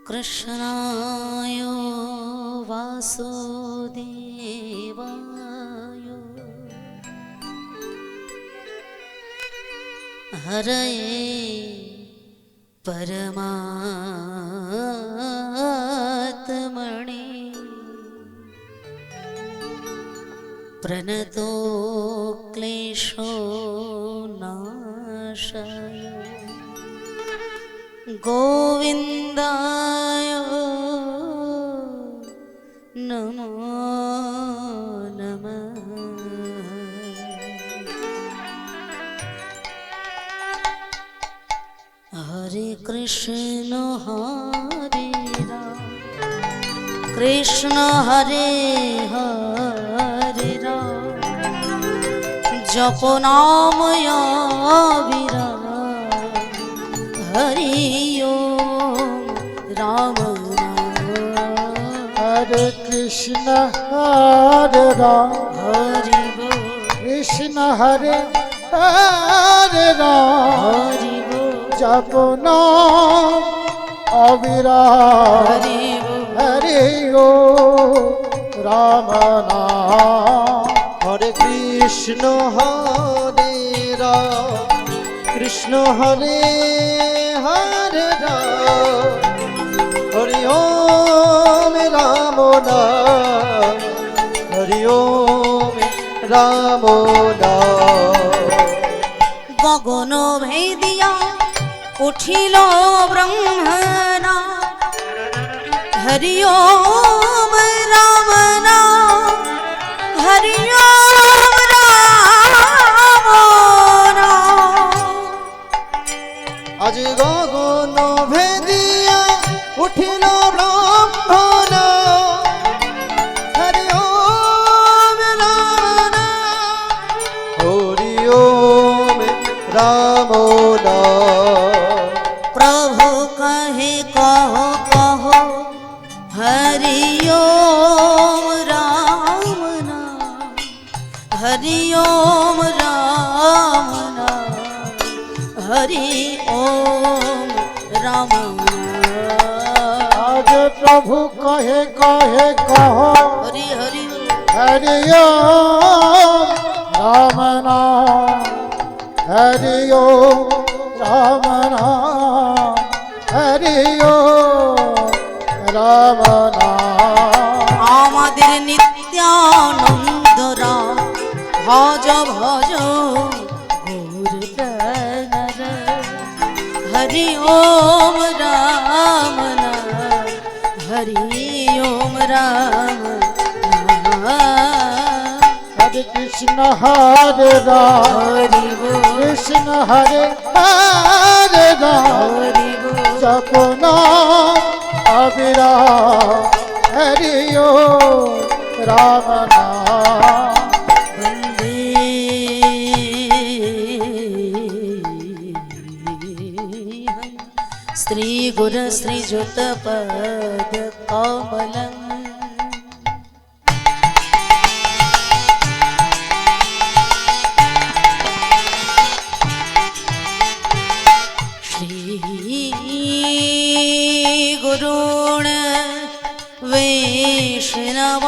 कृष्णाय वासुदेवाय हरये परमात्मने प्रणतो क्लेशो नाशाय गोविन्दाय नमो नमः। हरे कृष्ण हरे राम कृष्ण हरे हरे राम जप नाम अविराम हरि ओम राम हरे कृष्ण हरे राम हरि बोल कृष्ण हरे हरे राम हरि बोल जप नाम अविराम हरि बोल हरि ओम राम नाम। हरे कृष्ण हरे राम कृष्ण हरे हरे राम हरि ओम राम नाम हरि ओम राम नाम। गगन भेदिया उठिल ब्रह्मना हरि ओम राम नाम हरि ओम राम नाम। आज गगन भेदिया उठिल ब्रह्मण हरि ओम राम हरि ओम राम नाम। प्रभु कहे कहो कहो हरि ओम राम नाम हरि ओम राम नाम हरि ओम राम नाम। आज प्रभु कहे कहे कहो हरि हरि हरि ओम राम नाम हरि ओम राम नाम हरि ओम राम नाम। আমাদের নিত্যানন্দ রাম ভজ ভজ গৌর প্রাণ হরি ওম রাম নাম হরি ওম রাম নাম। हरे कृष्ण हरे राम हरि बोल कृष्ण हरे हरे राम हरि बोल जप नाम अविराम हरि ओम राम नाम। वन्दे श्री गुरु श्री जुत पद कमलम्। गुरुण वैष्णवांश्च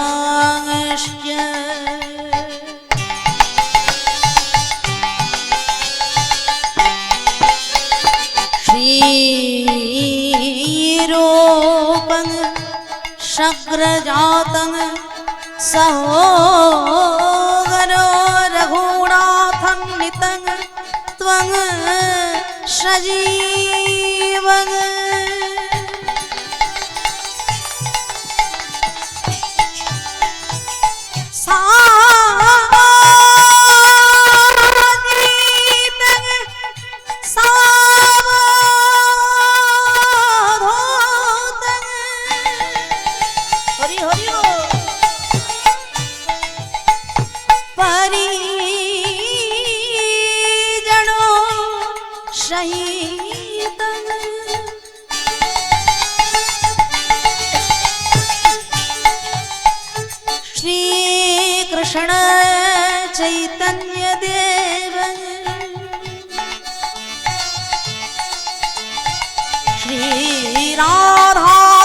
क्षीरोपं शक्रजातं सहोदरो रघुनाथं नितं त्वं सजीवं। शहीद श्री कृष्ण चैतन्य देव श्री राधा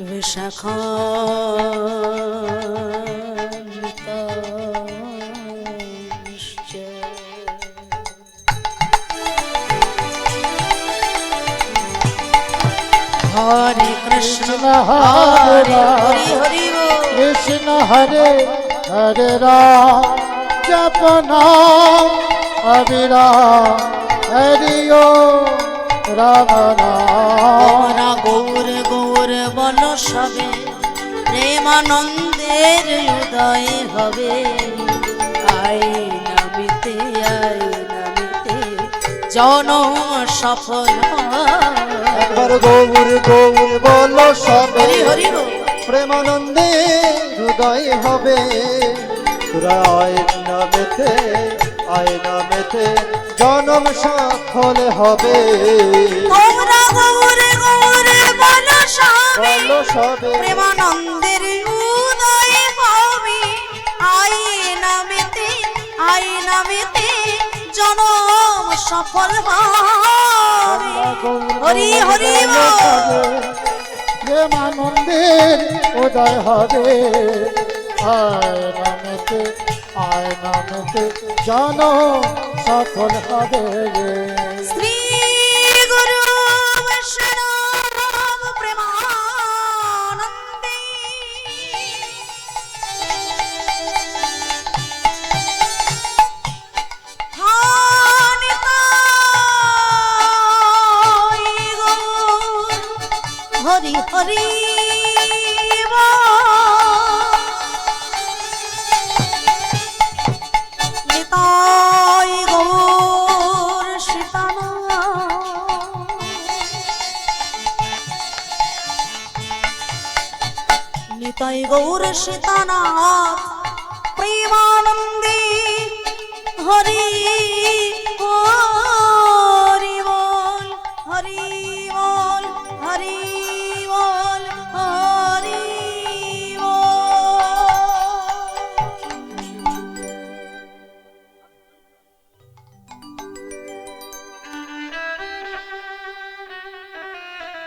বিশাখা হরে কৃষ্ণ হরে হরি হরি বল। কৃষ্ণ হরে হরে রাম জপ নাম অবিরাম হরি ওম রাম নাম। তোমরা গৌর গৌর বল সবে, প্রেমানন্দের হৃদয় হবে। আয় নামিতে জনম সফল হয়। একবার গৌর গৌর বলো সবে, হরি হরি বল। প্রেমানন্দে হৃদয় হবে। তোরা আয় নামেতে জনম সফল হবে। তোমরা গৌর গৌর বল সবে, বলো সবে, প্রেমানন্দের উদয় হবে। আই নামেতে জনম সফল হবে। হরি হরি বল। প্রেমানন্দের উদয় হবে। আয় নামেতে জন সফল হবে। শ্রী গুরু বৈষ্ণব প্রেমানন্দে হরি হরি নিতাই গৌর সীতানাথ, নিতাই গৌর সীতানাথ প্রেমানন্দে হরি